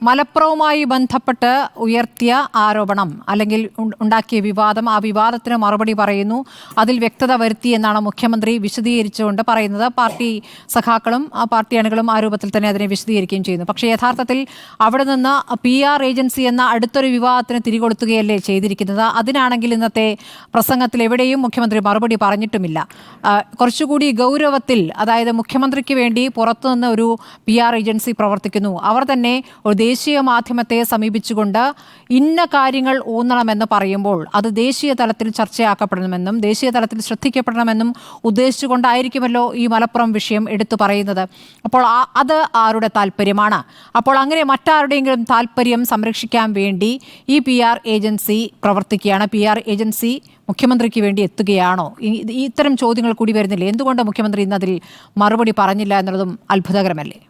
മലപ്പുറവുമായി ബന്ധപ്പെട്ട് ഉയർത്തിയ ആരോപണം അല്ലെങ്കിൽ ഉണ്ടാക്കിയ വിവാദം, ആ വിവാദത്തിന് മറുപടി പറയുന്നു, അതിൽ വ്യക്തത വരുത്തി എന്നാണ് മുഖ്യമന്ത്രി വിശദീകരിച്ചുകൊണ്ട് പറയുന്നത്. പാർട്ടി സഖാക്കളും പാർട്ടി അണികളും ആ രൂപത്തിൽ തന്നെ അതിനെ വിശദീകരിക്കുകയും ചെയ്യുന്നു. പക്ഷേ യഥാർത്ഥത്തിൽ അവിടെ നിന്ന് PR ഏജൻസി എന്ന അടുത്തൊരു വിവാദത്തിന് തിരികൊളുത്തുകയല്ലേ ചെയ്തിരിക്കുന്നത്. അതിനാണെങ്കിൽ ഇന്നത്തെ പ്രസംഗത്തിൽ എവിടെയും മുഖ്യമന്ത്രി മറുപടി പറഞ്ഞിട്ടുമില്ല. കുറച്ചുകൂടി ഗൗരവത്തിൽ, അതായത് മുഖ്യമന്ത്രിക്ക് വേണ്ടി പുറത്തുനിന്ന് ഒരു PR ഏജൻസി പ്രവർത്തിക്കുന്നു, അവർ തന്നെ ഒരു ദേശീയ മാധ്യമത്തെ സമീപിച്ചുകൊണ്ട് ഇന്ന കാര്യങ്ങൾ ഊന്നണമെന്ന് പറയുമ്പോൾ അത് ദേശീയ തലത്തിൽ ചർച്ചയാക്കപ്പെടണമെന്നും ദേശീയ തലത്തിൽ ശ്രദ്ധിക്കപ്പെടണമെന്നും ഉദ്ദേശിച്ചുകൊണ്ടായിരിക്കുമല്ലോ ഈ മലപ്പുറം വിഷയം എടുത്തു പറയുന്നത്. അപ്പോൾ അത് ആരുടെ താല്പര്യമാണ്? അപ്പോൾ അങ്ങനെ മറ്റാരുടെയെങ്കിലും താല്പര്യം സംരക്ഷിക്കാൻ വേണ്ടി ഈ PR ഏജൻസി പ്രവർത്തിക്കുകയാണ്. PR ഏജൻസി മുഖ്യമന്ത്രിക്ക് വേണ്ടി എത്തുകയാണോ? ഇത്തരം ചോദ്യങ്ങൾ കൂടി വരുന്നില്ലേ? എന്തുകൊണ്ട് മുഖ്യമന്ത്രി ഇന്ന് അതിൽ മറുപടി പറഞ്ഞില്ല എന്നുള്ളതും അത്ഭുതകരമല്ലേ?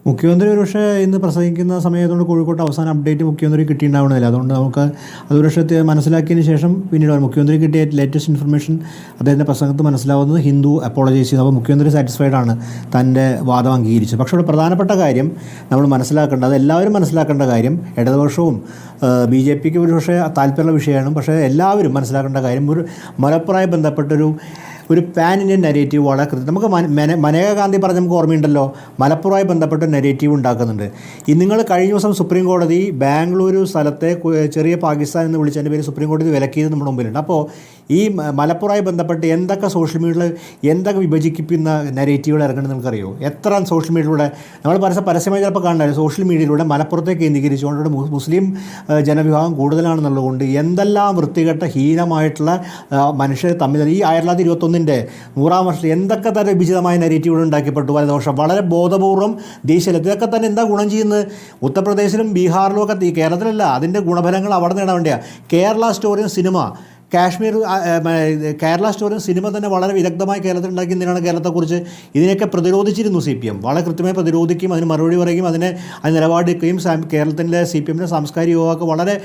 മുഖ്യമന്ത്രി ഒരുപക്ഷെ ഇന്ന് പ്രസംഗിക്കുന്ന സമയത്തുകൊണ്ട് കോഴിക്കോട്ട് അവസാന അപ്ഡേറ്റ് മുഖ്യമന്ത്രി കിട്ടിയിട്ടുണ്ടാവണമില്ല. അതുകൊണ്ട് നമുക്ക് അത് ഒരുപക്ഷെ മനസ്സിലാക്കിയതിന് ശേഷം പിന്നീട് മുഖ്യമന്ത്രി കിട്ടിയ ലേറ്റസ്റ്റ് ഇൻഫർമേഷൻ അദ്ദേഹത്തിൻ്റെ പ്രസംഗത്ത് മനസ്സിലാവുന്നത് ഹിന്ദു അപ്പോളജൈസ് ചെയ്തു. അപ്പോൾ മുഖ്യമന്ത്രി സാറ്റിസ്ഫൈഡ് ആണ്, തൻ്റെ വാദം അംഗീകരിച്ചു. പക്ഷേ ഇവിടെ പ്രധാനപ്പെട്ട കാര്യം നമ്മൾ മനസ്സിലാക്കേണ്ടത്, എല്ലാവരും മനസ്സിലാക്കേണ്ട കാര്യം, ഇടതുപക്ഷവും BJPക്ക് ഒരുപക്ഷെ താല്പര്യമുള്ള വിഷയമാണ്. പക്ഷേ എല്ലാവരും മനസ്സിലാക്കേണ്ട കാര്യം, ഒരു മലപ്പുറമായി ബന്ധപ്പെട്ടൊരു പാൻ ഇന്ത്യൻ നെഗറ്റീവ് വളരെ കൃത്യം. നമുക്ക് മനേകാ ഗാന്ധി പറഞ്ഞ നമുക്ക് ഓർമ്മയുണ്ടല്ലോ, മലപ്പുറമായി ബന്ധപ്പെട്ട നെഗറ്റീവ് ഉണ്ടാക്കുന്നുണ്ട്. നിങ്ങൾ കഴിഞ്ഞ ദിവസം സുപ്രീം കോടതി ബാംഗ്ലൂരു സ്ഥലത്തെ ചെറിയ പാകിസ്ഥാൻ എന്ന് വിളിച്ചതിൻ്റെ പേര് സുപ്രീം കോടതി വിലക്കിയത് നമ്മുടെ മുമ്പിലുണ്ട്. അപ്പോൾ ഈ മലപ്പുറമായി ബന്ധപ്പെട്ട് എന്തൊക്കെ സോഷ്യൽ മീഡിയയിൽ എന്തൊക്കെ വിഭജിക്കുന്ന നെഗറ്റീവുകൾ ഇറങ്ങണമെന്ന് നിങ്ങൾക്കറിയോ? എത്ര സോഷ്യൽ മീഡിയയിലൂടെ നമ്മൾ പരസ്യമായി ചിലപ്പോൾ കാണാൻ സോഷ്യൽ മീഡിയയിലൂടെ മലപ്പുറത്തെ കേന്ദ്രീകരിച്ചുകൊണ്ട് മുസ്ലിം ജനവിഭാഗം കൂടുതലാണെന്നുള്ളതുകൊണ്ട് എന്തെല്ലാം വൃത്തികെട്ട ഹീനമായിട്ടുള്ള മനുഷ്യർ തമ്മിൽ ഈ 1921 100-ാം വർഷത്തിൽ എന്തൊക്കെ തന്നെ വിചിതമായ നെഗറ്റീവുകൾ ഉണ്ടാക്കിപ്പെട്ടു. വലതുപക്ഷം വളരെ ബോധപൂർവ്വം ദേശീയത്തിൽ ഇതൊക്കെ തന്നെ എന്താ ഗുണം ചെയ്യുന്നത്? ഉത്തർപ്രദേശിലും ബീഹാറിലും ഒക്കെ, കേരളത്തിലല്ല, അതിൻ്റെ ഗുണഫലങ്ങൾ അവിടെ നേടാൻ വേണ്ടിയാണ്. കേരള സ്റ്റോറിയും സിനിമ, കേരള സ്റ്റോറിയും സിനിമ തന്നെ വളരെ വിദഗ്ധമായി കേരളത്തിൽ ഉണ്ടാക്കിയതിനാണ് കേരളത്തെക്കുറിച്ച് ഇതിനെയൊക്കെ പ്രതിരോധിച്ചിരുന്നു CPM. വളരെ കൃത്യമായി പ്രതിരോധിക്കുകയും അതിന് മറുപടി പറയുകയും അതിന് നിലപാടെടുക്കുകയും കേരളത്തിൻ്റെ CPMൻ്റെ സാംസ്കാരിക യോഗമൊക്കെ വളരെ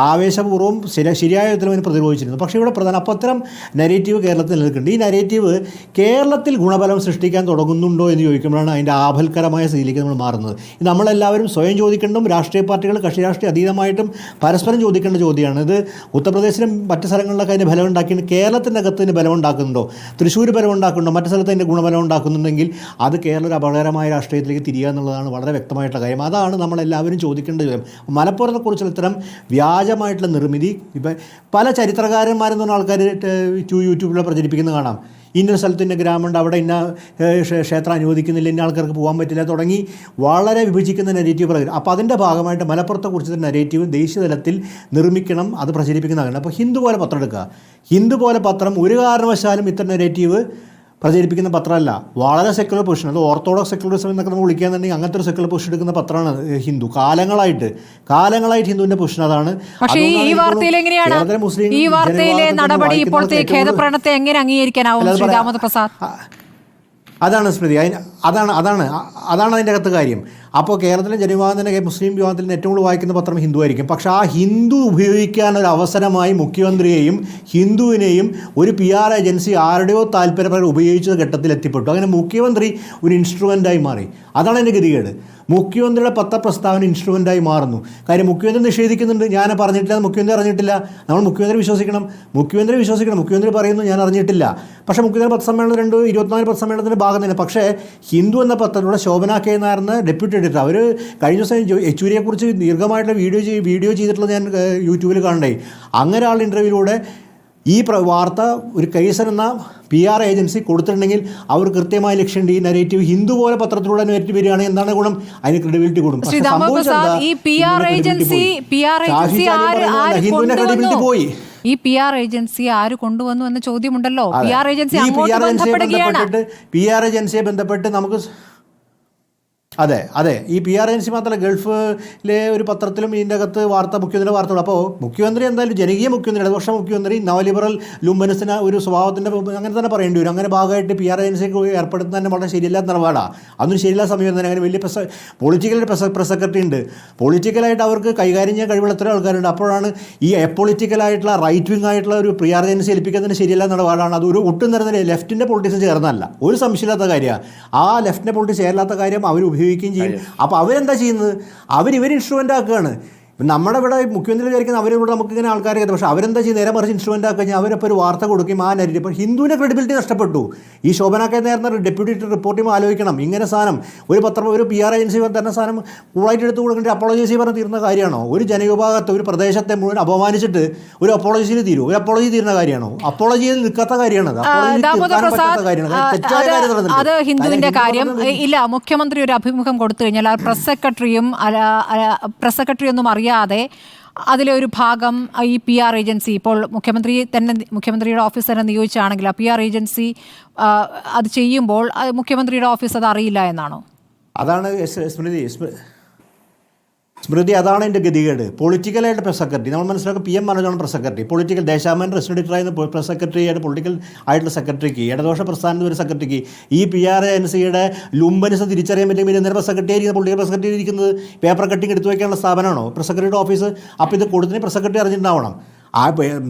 ആവേശപൂർവ്വം ശരിയായ വിധത്തിൽ അതിന് പ്രതിരോധിച്ചിരുന്നു. പക്ഷേ ഇവിടെ അപ്പോൾ അത്തരം നെഗറ്റീവ് കേരളത്തിൽ നിൽക്കുന്നുണ്ട്. ഈ നെഗറ്റീവ് കേരളത്തിൽ ഗുണഫലം സൃഷ്ടിക്കാൻ തുടങ്ങുന്നുണ്ടോ എന്ന് ചോദിക്കുമ്പോഴാണ് അതിൻ്റെ ആപൽക്കരമായ സ്ഥിതിയിലേക്ക് നമ്മൾ മാറുന്നത്. നമ്മളെല്ലാവരും സ്വയം ചോദിക്കേണ്ടും രാഷ്ട്രീയ പാർട്ടികൾ കക്ഷി രാഷ്ട്രീയ അതീതമായിട്ടും പരസ്പരം ചോദിക്കേണ്ട ചോദ്യമാണ്. ഇത് ഉത്തർപ്രദേശിലും മറ്റ് സ്ഥലങ്ങളിലൊക്കെ അതിന് ബലം ഉണ്ടാക്കിയിട്ട് കേരളത്തിൻ്റെ അകത്ത് അതിന് ബലം ഉണ്ടാക്കുന്നുണ്ടോ? തൃശ്ശൂർ ബലം ഉണ്ടാക്കുന്നുണ്ടോ? മറ്റു സ്ഥലത്ത് അതിൻ്റെ ഗുണബലം ഉണ്ടാക്കുന്നുണ്ടെങ്കിൽ അത് കേരളം ഒരു അപകടകരമായ രാഷ്ട്രീയത്തിലേക്ക് തിരിയുക എന്നുള്ളതാണ് വളരെ വ്യക്തമായിട്ടുള്ള കാര്യം. അതാണ് നമ്മളെല്ലാവരും ചോദിക്കേണ്ട ചോദ്യം. മലപ്പുറത്തെക്കുറിച്ചുള്ള ഇത്തരം വ്യാജമായിട്ടുള്ള നിർമ്മിതി ഇപ്പം പല ചരിത്രകാരന്മാരെന്ന് പറഞ്ഞ ആൾക്കാർ യൂട്യൂബിൽ പ്രചരിപ്പിക്കുന്നത് കാണാം. ഇന്നൊരു സ്ഥലത്ത് ഇന്ന ഗ്രാമമുണ്ട്, അവിടെ ഇന്ന ക്ഷേത്രം അനുവദിക്കുന്നില്ല, ഇന്ന ആൾക്കാർക്ക് പോകാൻ പറ്റില്ല തുടങ്ങി വളരെ വിഭജിക്കുന്ന നെഗറ്റീവ് പ്രകടനം. അപ്പോൾ അതിൻ്റെ ഭാഗമായിട്ട് മലപ്പുറത്തെക്കുറിച്ച് നെഗറ്റീവ് ദേശീയ തലത്തിൽ നിർമ്മിക്കണം, അത് പ്രചരിപ്പിക്കുന്നതാണ്. അപ്പോൾ ഹിന്ദു പോലെ പത്രം എടുക്കുക. ഹിന്ദു പോലെ പത്രം ഒരു കാരണവശാലും ഇത്തരം നെഗറ്റീവ് പ്രചരിപ്പിക്കുന്ന പത്രമല്ല. വളരെ സെക്യുലർ പൊസിഷൻ, അത് ഓർത്തഡോക്സ് സെക്യുലറിസം എന്നൊക്കെ നമ്മൾ വിളിക്കുകയാണെന്നുണ്ടെങ്കിൽ അങ്ങനത്തെ ഒരു സെക്യുലർ പൊസിഷൻ എടുക്കുന്ന പത്രമാണ് ഹിന്ദു. കാലങ്ങളായിട്ട് ഹിന്ദുവിൻ്റെ പൊസിഷൻ അതാണ്. പക്ഷേ ഈ വാർത്തയിൽ എങ്ങനെയാണ് ഈ വാർത്തയിലെ നടപടി ഇപ്പോഴത്തെ ഖേദപ്രകടനത്തെ എങ്ങനെ അംഗീകരിക്കാനാവും ശ്രീ ദാമോദർ പ്രസാദ്? അതാണ് സ്മൃതി, അതാണ് അതിൻ്റെ അകത്ത് കാര്യം. അപ്പോൾ കേരളത്തിലെ ജനവിഭാഗം തന്നെ മുസ്ലിം വിഭാഗത്തിൽ ഏറ്റവും കൂടുതൽ വായിക്കുന്ന പത്രം ഹിന്ദു ആയിരിക്കും. പക്ഷേ ആ ഹിന്ദു ഉപയോഗിക്കാനൊരു അവസരമായി മുഖ്യമന്ത്രിയെയും ഹിന്ദുവിനെയും ഒരു PR ഏജൻസി ആരുടെയോ താല്പര്യപ്രകാരം ഉപയോഗിച്ച ഘട്ടത്തിൽ എത്തിപ്പെട്ടു. അങ്ങനെ മുഖ്യമന്ത്രി ഒരു ഇൻസ്ട്രുമെൻ്റായി മാറി. അതാണ് എൻ്റെ ഗതികേട്. മുഖ്യമന്ത്രിയുടെ പത്രപ്രസ്താവന ഇൻസ്ട്രുമെൻ്റായി മാറുന്നു. കാര്യം മുഖ്യമന്ത്രി നിഷേധിക്കുന്നുണ്ട്, ഞാൻ പറഞ്ഞിട്ടില്ല, മുഖ്യമന്ത്രി അറിഞ്ഞിട്ടില്ല. നമ്മൾ മുഖ്യമന്ത്രി വിശ്വസിക്കണം. മുഖ്യമന്ത്രി പറയുന്നു ഞാൻ അറിഞ്ഞിട്ടില്ല. പക്ഷേ മുഖ്യമന്ത്രി പത്രസമ്മേളനം 24 പത്രസമ്മേളനത്തിൻ്റെ ഭാഗം തന്നെ. പക്ഷേ ഹിന്ദു എന്ന പത്രത്തിലൂടെ ശോഭന K. നായർന്ന് ഡെപ്യൂട്ടി എഡിറ്റർ, അവർ കഴിഞ്ഞ ദിവസം യെച്ചൂരിയെക്കുറിച്ച് ദീർഘമായിട്ടുള്ള വീഡിയോ ചെയ്തിട്ടുള്ളത് ഞാൻ യൂട്യൂബിൽ കാണണ്ടേ. അങ്ങനെ ആളുടെ ഇൻ്റർവ്യൂവിലൂടെ ഈ വാർത്ത ഒരു കൈസൻ എന്ന PR ഏജൻസി കൊടുത്തിട്ടുണ്ടെങ്കിൽ അവർ കൃത്യമായ ലക്ഷ്യമുണ്ട്. ഈ നെഗറ്റീവ് ഹിന്ദു പോലെ പത്രത്തിലൂടെ നെഗറ്റീവ് വരികയാണെങ്കിൽ എന്താണ് ഗുണം? അതിന് ക്രെഡിബിലിറ്റി കൂടും. ഹിന്ദുവിന്റെ ക്രെഡിബിലിറ്റി പോയി. ഈ PR ഏജൻസി ആര് കൊണ്ടുവന്നു എന്ന ചോദ്യമുണ്ടല്ലോ. PR ഏജൻസിയെ ബന്ധപ്പെട്ട് അതെ അതെ, ഈ PR ഏജൻസി മാത്രമല്ല, ഗൾഫിലെ ഒരു പത്രത്തിലും ഇതിൻ്റെ അകത്ത് മുഖ്യമന്ത്രിയുടെ വാർത്തകൾ. അപ്പോൾ മുഖ്യമന്ത്രി എന്തായാലും ജനകീയ മുഖ്യമന്ത്രി, ഇടതുപക്ഷ മുഖ്യമന്ത്രി, നവലിബറൽ ലുംബനസിന് ഒരു സ്വഭാവത്തിൻ്റെ അങ്ങനെ തന്നെ പറയേണ്ടി വരും. അങ്ങനെ ഭാഗമായിട്ട് PR ഏജൻസിക്ക് ഏർപ്പെടുത്തുന്ന തന്നെ വളരെ ശരിയല്ലാത്ത നിലപാടാണ്. അതൊന്നും ശരിയല്ലാത്ത സമയം തന്നെ. അങ്ങനെ വലിയ പൊളിറ്റിക്കൽ പ്രസ് സെക്രട്ടറി ഉണ്ട്, പൊളിറ്റിക്കലായിട്ട് അവർക്ക് കൈകാര്യം ചെയ്യാൻ കഴിവുള്ള എത്ര ആൾക്കാരുണ്ട്. അപ്പോഴാണ് ഈ എപ്പൊളിറ്റിക്കലായിട്ടുള്ള റൈറ്റ് വിങ് ആയിട്ടുള്ള ഒരു PR ഏജൻസി ഏൽപ്പിക്കുന്നതിന് ശരിയല്ലാത്ത നിലപാടാണ്. അത് ഒരു ഒട്ടും നിറഞ്ഞ ലെഫ്റ്റിൻ്റെ പൊളിറ്റിക്സ് ചേർന്നല്ല, ഒരു സംശയമില്ലാത്ത കാര്യമാണ്. ആ ലെഫ്റ്റിൻ്റെ പൊളിറ്റിക്സ് ചേരാത്ത കാര്യം അവർ ഉപയോഗിക്കുകയും ചെയ്യും. അപ്പോൾ അവരെന്താ ചെയ്യുന്നത്? ഇവർ ഇൻസ്ട്രുമെൻ്റ് ആക്കുകയാണ്. നമ്മുടെ ഇവിടെ മുഖ്യമന്ത്രി വിചാരിക്കുന്നത് അവരിവിടെ നമുക്കിങ്ങനെ ആൾക്കാരെ, പക്ഷേ അവരെന്താ ചെയ്യുന്നത്? നേരെ മറിച്ച് ഇൻസ്ട്രുമെൻ്റ് ആക്കി കഴിഞ്ഞാൽ അവരപ്പോൾ ഒരു വാർത്ത കൊടുക്കും. ആ നരിറ്റ് ഇപ്പോൾ ഹിന്ദുവിൻ്റെ ക്രെഡിബിലിറ്റി നഷ്ടപ്പെട്ടു. ഈ ശോഭനാക്കെ നേർന്ന ഡെപ്യൂട്ടി റിപ്പോർട്ട് ചെയ്യുമ്പോൾ ആലോചിക്കണം, ഇങ്ങനെ സാധനം ഒരു PR ഏജൻസി തരുന്ന സാധനം കൂളായിട്ട് എടുത്ത് കൊടുക്കേണ്ട അപ്പോളജി പറഞ്ഞ് തീർന്ന കാര്യമാണോ? ഒരു ജനവിഭാഗത്തെ, ഒരു പ്രദേശത്തെ മുഴുവൻ അപമാനിച്ചിട്ട് ഒരു അപ്പോളജിയിൽ തീരും? ഒരു അപ്പോളജി തീരുന്ന കാര്യമാണോ? അപ്പോളജിയിൽ നിൽക്കാത്ത കാര്യമാണ്, അത് ഹിന്ദുവിന്റെ കാര്യം ഇല്ല. മുഖ്യമന്ത്രി ഒരു അഭിമുഖം കൊടുത്തു കഴിഞ്ഞാൽ പ്രസ് സെക്രട്ടറി ഒന്നും അറിയാതെ അതിലെ ഒരു ഭാഗം ഈ PR ഏജൻസി, ഇപ്പോൾ മുഖ്യമന്ത്രിയുടെ ഓഫീസ് തന്നെ നിയോഗിച്ചാണെങ്കിൽ ആ PR ഏജൻസി അത് ചെയ്യുമ്പോൾ മുഖ്യമന്ത്രിയുടെ ഓഫീസ് അത് അറിയില്ല എന്നാണോ? അതാണ് സ്മൃതി, അതാണ് എൻ്റെ ഗതികേട്. പൊളിറ്റിക്കലായിട്ട് പ്രസ് സെക്രട്ടറി നമ്മൾ മനസ്സിലാക്കും. PM മനോജാണ് press secretary, political Deshabhimani resident എഡിറ്ററായിരുന്ന പ്രസ് സെക്രട്ടറി ആയിട്ട് പൊളിറ്റിക്കൽ ആയിട്ടുള്ള സെക്രട്ടറിക്ക്, ഇടതുപക്ഷ പ്രസ്ഥാനത്തിന് ഒരു സെക്രട്ടറിക്ക് ഈ PR ഏജൻസിയുടെ ലുംബനിസം തിരിച്ചറിയാൻ പറ്റുമെങ്കിൽ എന്തിനാണ് പ്രസ് സെക്രട്ടറി ആയിരിക്കുന്നത്? പൊളിറ്റിക്കൽ പ്രസ് സെക്രട്ടറി ഇരിക്കുന്നത് പേപ്പർ കട്ടിങ് എടുത്തു വയ്ക്കാനുള്ള സ്ഥാപനമാണോ പ്രസ് സെക്രട്ടറിയുടെ ഓഫീസ്? അപ്പോൾ ഇത് കൊടുത്തിന് പ്രസ് സെക്രട്ടറി അറിഞ്ഞിട്ടുണ്ടാവണം.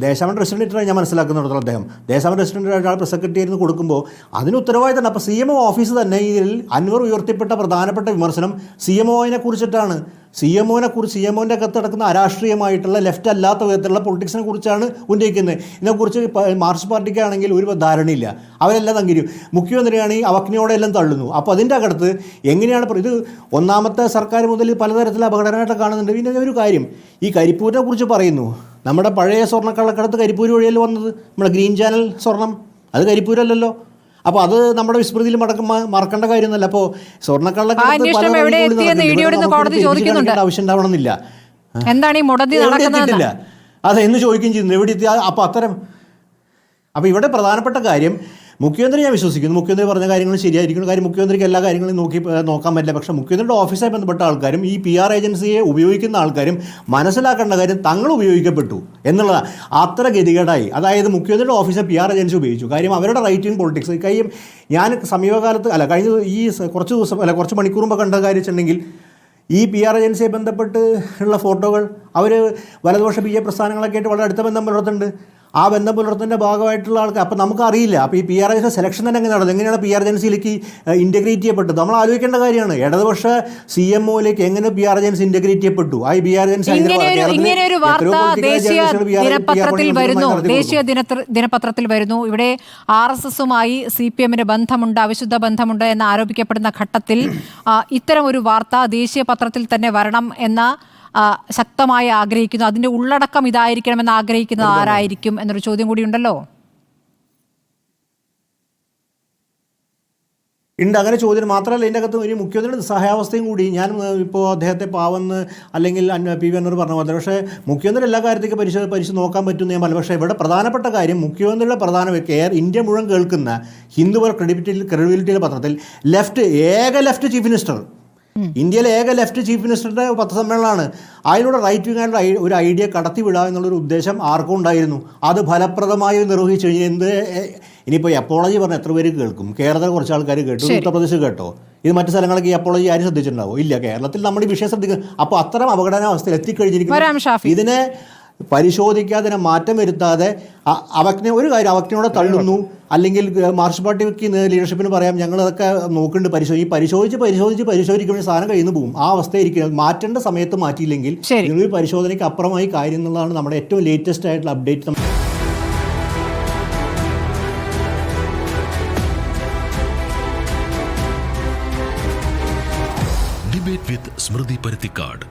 ദേശാഭിമാനി റെസിഡന്റ് എഡിറ്ററായി ഞാൻ മനസ്സിലാക്കുന്നിടത്തോളം അദ്ദേഹം ദേശാഭിമാനി റെസിഡന്റ് ആയിട്ട് പ്രസ് സെക്രട്ടറി ആയിരുന്നു കൊടുക്കുമ്പോൾ അതിന് ഉത്തരവാദിത്തമുണ്ട്. അപ്പോൾ CMO ഓഫീസ് തന്നെ ഇതിൽ അൻവർ ഉയർത്തിപ്പെട്ട പ്രധാനപ്പെട്ട വിമർശനം CMOനെ കുറിച്ചിട്ടാണ്. CMOൻ്റെ അകത്ത് നടക്കുന്ന അരാഷ്ട്രീയമായിട്ടുള്ള ലെഫ്റ്റ് അല്ലാത്ത വിധത്തിലുള്ള പൊളിറ്റിക്സിനെ കുറിച്ചാണ് ഉന്നയിക്കുന്നത്. ഇതിനെക്കുറിച്ച് മാർക്സിസ്റ്റ് പാർട്ടിക്കാണെങ്കിൽ ഒരു ധാരണയില്ല, അവരെല്ലാം അംഗീകരിക്കും. മുഖ്യമന്ത്രിയാണെങ്കിൽ അവജ്ഞയോടെ എല്ലാം തള്ളുന്നു. അപ്പോൾ അതിൻ്റെ അകത്ത് എങ്ങനെയാണ് ഇത് ഒന്നാമത്തെ സർക്കാർ മുതൽ പലതരത്തിൽ അപകടമായിട്ട് കാണുന്നുണ്ട്. പിന്നെ ഒരു കാര്യം, ഈ കരിപ്പൂരിനെ കുറിച്ച് പറയുന്നു. നമ്മുടെ പഴയ സ്വർണ്ണക്കള്ളക്കടത്ത് കരിപ്പൂർ വഴിയല്ലേ വന്നത്? നമ്മുടെ ഗ്രീൻ ചാനൽ സ്വർണം അത് കരിപ്പൂരല്ലല്ലോ. അപ്പോൾ അത് നമ്മുടെ വിസ്മൃതിയിൽ മറക്കേണ്ട കാര്യമൊന്നുമല്ല. അപ്പോൾ സ്വർണ്ണക്കള്ളക്കടത്ത് ആവശ്യം ഉണ്ടാവണമെന്നില്ല. അതെ എന്ന് ചോദിക്കുകയും ചെയ്യുന്നു, എവിടെ എത്തി? അപ്പോൾ അപ്പോൾ ഇവിടെ പ്രധാനപ്പെട്ട കാര്യം, മുഖ്യമന്ത്രി ഞാൻ വിശ്വസിക്കുന്നു മുഖ്യമന്ത്രി പറഞ്ഞ കാര്യങ്ങൾ ശരിയായിരിക്കും. കാര്യം മുഖ്യമന്ത്രിക്ക് എല്ലാ കാര്യങ്ങളും നോക്കാൻ പറ്റില്ല. പക്ഷേ മുഖ്യമന്ത്രിയുടെ ഓഫീസുമായി ബന്ധപ്പെട്ട ആൾക്കാരും ഈ PR ഏജൻസിയെ ഉപയോഗിക്കുന്ന ആൾക്കാരും മനസ്സിലാക്കേണ്ട കാര്യം തങ്ങൾ ഉപയോഗിക്കപ്പെട്ടു എന്നുള്ളതാണ്. അത്ര ഗതികേടായി. അതായത് മുഖ്യമന്ത്രിയുടെ ഓഫീസിൽ PR ഏജൻസി ഉപയോഗിച്ചു. കാര്യം അവരുടെ റൈറ്റ് വിങ് പൊളിറ്റിക്സ്. കാര്യം ഞാൻ സമീപകാലത്ത് കഴിഞ്ഞ കുറച്ച് മണിക്കൂർ മുമ്പ് കണ്ട കാര്യം വെച്ചിട്ടുണ്ടെങ്കിൽ ഈ PR ഏജൻസിയെ ബന്ധപ്പെട്ട് ഉള്ള ഫോട്ടോകൾ അവർ വലതുപക്ഷ BJP പ്രസ്ഥാനങ്ങളൊക്കെ ആയിട്ട് വളരെ അടുത്ത ബന്ധം പുലർത്തുന്നുണ്ട്. ആ ബന്ധം പുലർത്തുന്നതിൻ്റെ ഭാഗമായിട്ടുള്ള ആൾക്കാർ അപ്പോൾ നമുക്കറിയില്ല. അപ്പോൾ ഈ PR ഏജൻസി സെലക്ഷൻ തന്നെ എങ്ങനെ നടന്നത്, എങ്ങനെയാണ് PR ഏജൻസിയിലേക്ക് ഇൻറ്റഗ്രേറ്റ് ചെയ്യപ്പെട്ടത് നമ്മൾ ആലോചിക്കേണ്ട കാര്യമാണ്. ഇടതുപക്ഷ CMOയിലേക്ക് എങ്ങനെ PR ഏജൻസി ഇൻറ്റഗ്രേറ്റ് ചെയ്യപ്പെട്ടു? ആ PR ഏജൻസി ദേശീയ ദിനപത്രത്തിൽ വരുന്നു. ഇവിടെ RSSുമായി CPMന് ബന്ധമുണ്ട്, അവിശുദ്ധ ബന്ധമുണ്ട് എന്ന് ആരോപിക്കപ്പെടുന്ന ഘട്ടത്തിൽ ഇത്തരം ഒരു വാർത്ത ദേശീയ പത്രത്തിൽ തന്നെ വരണം എന്ന ശക്തമായി ആഗ്രഹിക്കുന്നു. അതിൻ്റെ ഉള്ളടക്കം ഇതായിരിക്കണമെന്ന് ആഗ്രഹിക്കുന്നത് ആരായിരിക്കും എന്നൊരു ചോദ്യം കൂടി ഉണ്ടല്ലോ. ഉണ്ട്, അങ്ങനെ ചോദ്യം മാത്രമല്ല. ഇതിൻ്റെ അകത്ത് ഒരു മുഖ്യമന്ത്രിയുടെ സഹായാവസ്ഥയും കൂടി. ഞാൻ ഇപ്പോൾ അദ്ദേഹത്തെ പാവെന്ന് അല്ലെങ്കിൽ PV അൻവർ പറഞ്ഞ പോലെ, പക്ഷേ മുഖ്യമന്ത്രി എല്ലാ കാര്യത്തേക്കും പരിശോധിച്ച് നോക്കാൻ പറ്റുമെന്ന് ഞാൻ പറഞ്ഞു. പക്ഷേ ഇവിടെ പ്രധാനപ്പെട്ട കാര്യം, മുഖ്യമന്ത്രിയുടെ പ്രധാന ഇന്ത്യ മുഴുവൻ കേൾക്കുന്ന ഹിന്ദു ക്രെഡിബിലിറ്റിയുടെ പത്രത്തിൽ ഏക ലെഫ്റ്റ് ചീഫ് മിനിസ്റ്റർ, ഇന്ത്യയിലെ ഏക ലെഫ്റ്റ് ചീഫ് മിനിസ്റ്ററുടെ പത്രസമ്മേളനമാണ്. അതിലൂടെ റൈറ്റ് വിങ് ആയിട്ടുള്ള ഒരു ഐഡിയ കടത്തിവിടുക എന്നുള്ളൊരു ഉദ്ദേശം ആർക്കും ഉണ്ടായിരുന്നു. അത് ഫലപ്രദമായി നിർവഹിച്ചു കഴിഞ്ഞാൽ ഇനിയിപ്പോൾ അപ്പോളജി പറഞ്ഞാൽ എത്ര പേര് കേൾക്കും? കേരളത്തിൽ കുറച്ച് ആൾക്കാർ കേട്ടു, ഉത്തർപ്രദേശ് കേട്ടോ. ഇത് മറ്റു സ്ഥലങ്ങളൊക്കെ ഈ അപ്പോളജി ആരും ശ്രദ്ധിച്ചിട്ടുണ്ടാവോ? ഇല്ല. കേരളത്തിൽ നമ്മുടെ ഈ വിഷയം ശ്രദ്ധിക്കുക. അപ്പോൾ അത്തരം അപകടനാവസ്ഥയിൽ എത്തിക്കഴിഞ്ഞിരിക്കുന്നു. ഇതിനെ പരിശോധിക്കാതെ, അതിനെ മാറ്റം വരുത്താതെ അവജ്ഞയോടെ തള്ളുന്നു. അല്ലെങ്കിൽ മാർക്സിസ്റ്റ് പാർട്ടിക്ക് ലീഡർഷിപ്പിന് പറയാം ഞങ്ങളതൊക്കെ നോക്കുന്നുണ്ട്, പരിശോധിക്കുമ്പോൾ സാധനം കഴിയുന്നു പോകും. ആ അവസ്ഥയായിരിക്കും. മാറ്റേണ്ട സമയത്ത് മാറ്റിയില്ലെങ്കിൽ ഒരു പരിശോധനയ്ക്ക് അപ്പുറമായി കാര്യം എന്നുള്ളതാണ് നമ്മുടെ ഏറ്റവും ലേറ്റസ്റ്റ് ആയിട്ടുള്ള അപ്ഡേറ്റ്. ഡിബേറ്റ് വിത്ത് സ്മൃതി പരുത്തിക്കാട്.